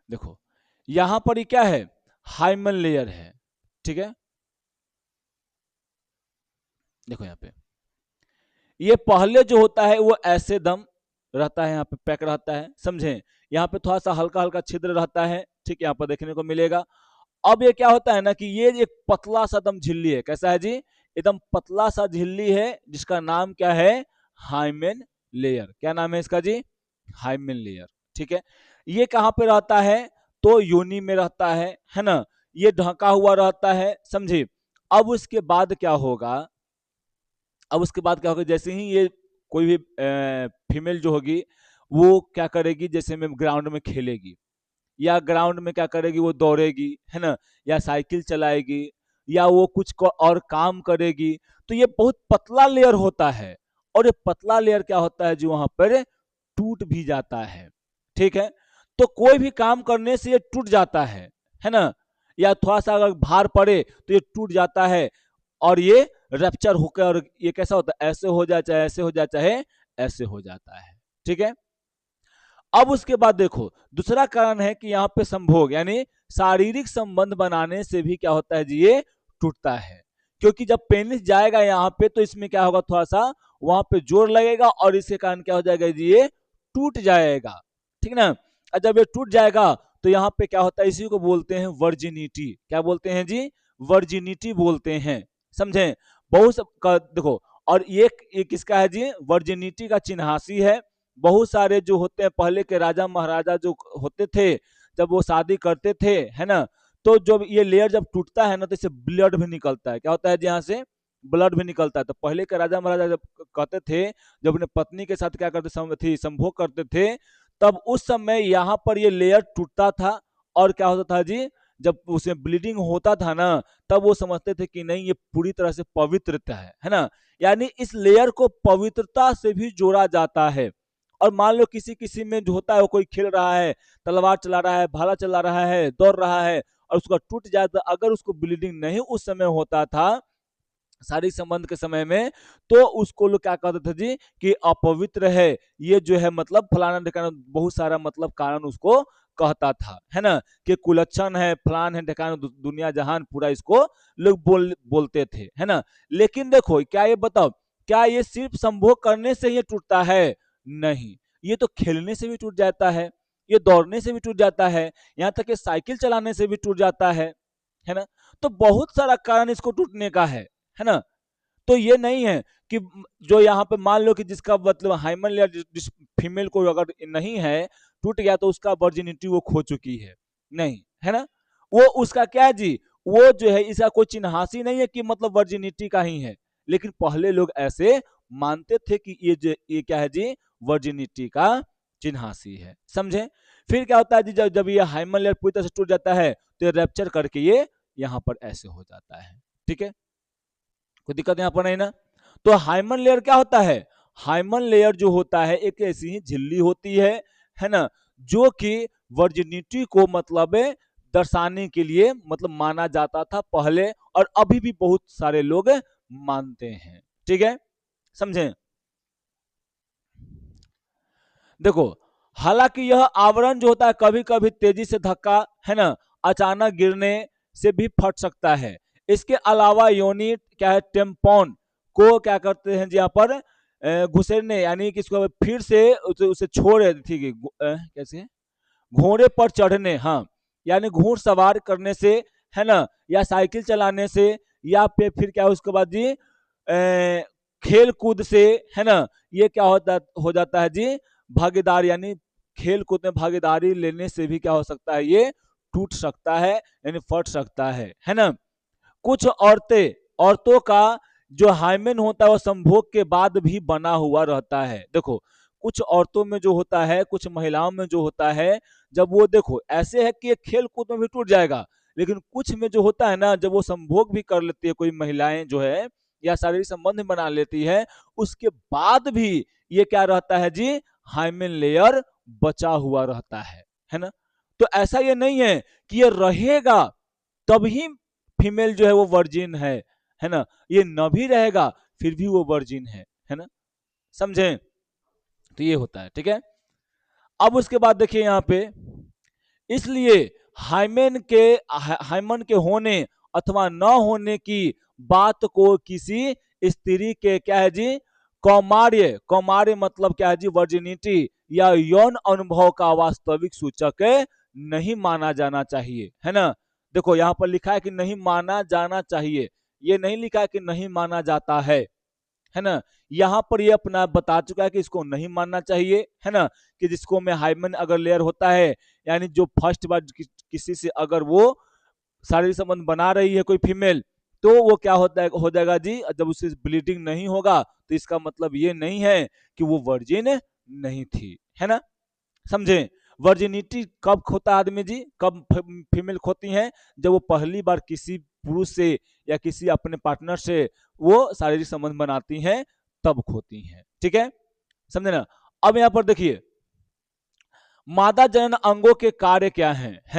देखो यहां पर ये क्या है, हाइमन लेयर है, ठीक है। देखो यहाँ पे ये पहले जो होता है वो ऐसे दम रहता है, यहाँ पे पैक रहता है, समझे। यहाँ पे थोड़ा सा हल्का हल्का छिद्र रहता है, ठीक है, यहाँ पर देखने को मिलेगा। अब ये क्या होता है ना कि ये एक पतला सा दम झिल्ली है, कैसा है जी, एकदम पतला सा झिल्ली है, जिसका नाम क्या है, हाइमेन लेयर। क्या नाम है इसका जी, हाइमेन लेयर, ठीक है। ये कहाँ पे रहता है, तो योनि में रहता है ना। ये ढका हुआ रहता है, समझे। अब उसके बाद क्या होगा, अब उसके बाद क्या होगा, जैसे ही ये कोई भी फीमेल जो होगी वो क्या करेगी, जैसे में ग्राउंड में खेलेगी या ग्राउंड में क्या करेगी, वो दौड़ेगी, है ना, या साइकिल चलाएगी या वो कुछ और काम करेगी, तो ये बहुत पतला लेयर होता है। और ये पतला लेयर क्या होता है जो वहां पर टूट भी जाता है, ठीक है। तो कोई भी काम करने से ये टूट जाता है ना, या थोड़ा सा अगर भार पड़े तो ये टूट जाता है, और ये रैप्चर होकर, और ये कैसा होता है, ऐसे हो जाए चाहे ऐसे हो जाए चाहे ऐसे हो जाता है, ठीक है। अब उसके बाद देखो दूसरा कारण है कि यहाँ पे संभोग यानी शारीरिक संबंध बनाने से भी क्या होता है जी, ये टूटता है। क्योंकि जब पेनिस जाएगा यहाँ पे तो इसमें क्या होगा, थोड़ा सा वहां पे जोर लगेगा और इसके कारण क्या हो जाएगा जी, ये टूट जाएगा, ठीक ना। और जब ये टूट जाएगा तो यहाँ पे क्या होता है, इसी को बोलते हैं वर्जिनिटी। क्या बोलते हैं जी, वर्जिनिटी बोलते हैं, समझे। बहुत सब का देखो, और ये किसका है जी, वर्जिनिटी का चिन्हासी है। बहुत सारे जो होते हैं पहले के राजा महाराजा जो होते थे, जब वो शादी करते थे, है ना, तो जब ये लेयर जब टूटता है ना तो इससे ब्लड भी निकलता है। क्या होता है जी, यहाँ से ब्लड भी निकलता है। तो पहले के राजा महाराजा जब कहते थे, जब अपने पत्नी के साथ क्या करते थी, संभोग करते थे, तब उस समय यहाँ पर ये लेयर टूटता था, और क्या होता था जी, जब उसमें ब्लीडिंग होता था ना, तब वो समझते थे कि नहीं ये पूरी तरह से पवित्रता है ना। यानी इस लेयर को पवित्रता से भी जोड़ा जाता है। और मान लो किसी किसी में जो होता है, वो कोई खेल रहा है, तलवार चला रहा है, भाला चला रहा है, दौड़ रहा है, और उसका टूट जाए, तो अगर उसको ब्लीडिंग नहीं उस समय होता था शारीरिक संबंध के समय में, तो उसको लोग क्या कहते थे जी, कि अपवित्र है, ये जो है मतलब फलाना ढिकाना, बहुत सारा मतलब कारण उसको कहता था, है ना, कि कुलच्छन है, फलान है, ढिकाना, दुनिया जहान पूरा इसको लोग बोलते थे, है ना। लेकिन देखो क्या ये बताओ, क्या ये सिर्फ संभोग करने से ये टूटता है, नहीं, ये तो खेलने से भी टूट जाता है, ये दौड़ने से भी टूट जाता है, यहाँ तक कि साइकिल चलाने से भी टूट जाता है ना। तो बहुत सारा कारण इसको टूटने का है ना। तो ये नहीं है कि जो यहाँ पे मान लो कि जिसका मतलब हाइमन लेयर जिस फीमेल को अगर नहीं है, टूट गया, तो उसका वर्जिनिटी वो खो चुकी है, नहीं, है ना। वो उसका क्या है जी, वो जो है इसका कोई चिन्हासी नहीं है कि मतलब वर्जिनिटी का ही है। लेकिन पहले लोग ऐसे मानते थे कि ये क्या है जी, वर्जिनिटी का चिन्हासी है, समझे। फिर क्या होता है जी, जब जब ये हाइमन लेयर पूरी तरह से टूट जाता है, तो ये रैप्चर करके ये यहाँ पर ऐसे हो जाता है, ठीक है। कोई दिक्कत यहाँ पर नहीं ना। तो हाइमन लेयर क्या होता है, हाइमन लेयर जो होता है एक ऐसी ही झिल्ली होती है ना, जो कि वर्जिनिटी को मतलब दर्शाने के लिए मतलब माना जाता था पहले, और अभी भी बहुत सारे लोग मानते हैं, ठीक है, समझे। देखो हालांकि यह आवरण जो होता है कभी कभी तेजी से धक्का, है ना, अचानक गिरने से भी फट सकता है। इसके अलावा योनि क्या है, टेम्पोन को क्या करते हैं जी, यहाँ पर घुसेड़ने यानी कि इसको फिर से उसे छोड़ थी कैसे, घोड़े पर चढ़ने, हाँ, यानी घूर सवार करने से, है ना, या साइकिल चलाने से, या फिर क्या है उसके बाद जी खेल कूद से, है ना, ये क्या होता हो जाता है जी, भागीदार यानी खेल कूद में भागीदारी लेने से भी क्या हो सकता है, ये टूट सकता है, यानी फट सकता है ना। कुछ औरतों का जो हाइमेन होता है वो संभोग के बाद भी बना हुआ रहता है। देखो कुछ औरतों में जो होता है, कुछ महिलाओं में जो होता है, जब वो देखो ऐसे है कि खेल कूद में भी टूट जाएगा, लेकिन कुछ में जो होता है ना, जब वो संभोग भी कर लेती है कोई महिलाएं जो है, या शारीरिक संबंध बना लेती है, उसके बाद भी ये क्या रहता है जी, हाइमेन लेयर बचा हुआ रहता है ना। तो ऐसा ये नहीं है कि ये रहेगा तभी फीमेल जो है वो वर्जिन है ना, ये न भी रहेगा फिर भी वो वर्जिन है ना, समझे। तो ये होता है, ठीक है। अब उसके बाद देखिए यहाँ पे इसलिए हाइमन के होने अथवा न होने की बात को किसी स्त्री के क्या है जी, कौमार्य, कौमार्य मतलब क्या है जी, वर्जिनिटी या यौन अनुभव का वास्तविक सूचक नहीं माना जाना चाहिए, है ना। देखो यहां पर लिखा है कि नहीं माना जाना चाहिए, ये नहीं लिखा है कि नहीं माना जाता है ना। यहां पर ये अपना बता चुका है कि इसको नहीं मानना चाहिए, है ना, कि जिसको में हाइमन अगर लेयर होता है, यानी जो फर्स्ट बार किसी से अगर वो शारीरिक संबंध बना रही है कोई फीमेल, तो वो क्या होता है, हो जाएगा जी, जब उससे ब्लीडिंग नहीं होगा तो इसका मतलब ये नहीं है कि वो वर्जिन नहीं थी, है ना, समझे। वर्जिनिटी कब खोता है आदमी जी, कब फीमेल खोती हैं, जब वो पहली बार किसी पुरुष से या किसी अपने पार्टनर से वो शारीरिक संबंध बनाती हैं, तब खोती हैं, ठीक है, समझे ना। अब यहां पर देखिए मादा जनन अंगों के कार्य क्या हैं, है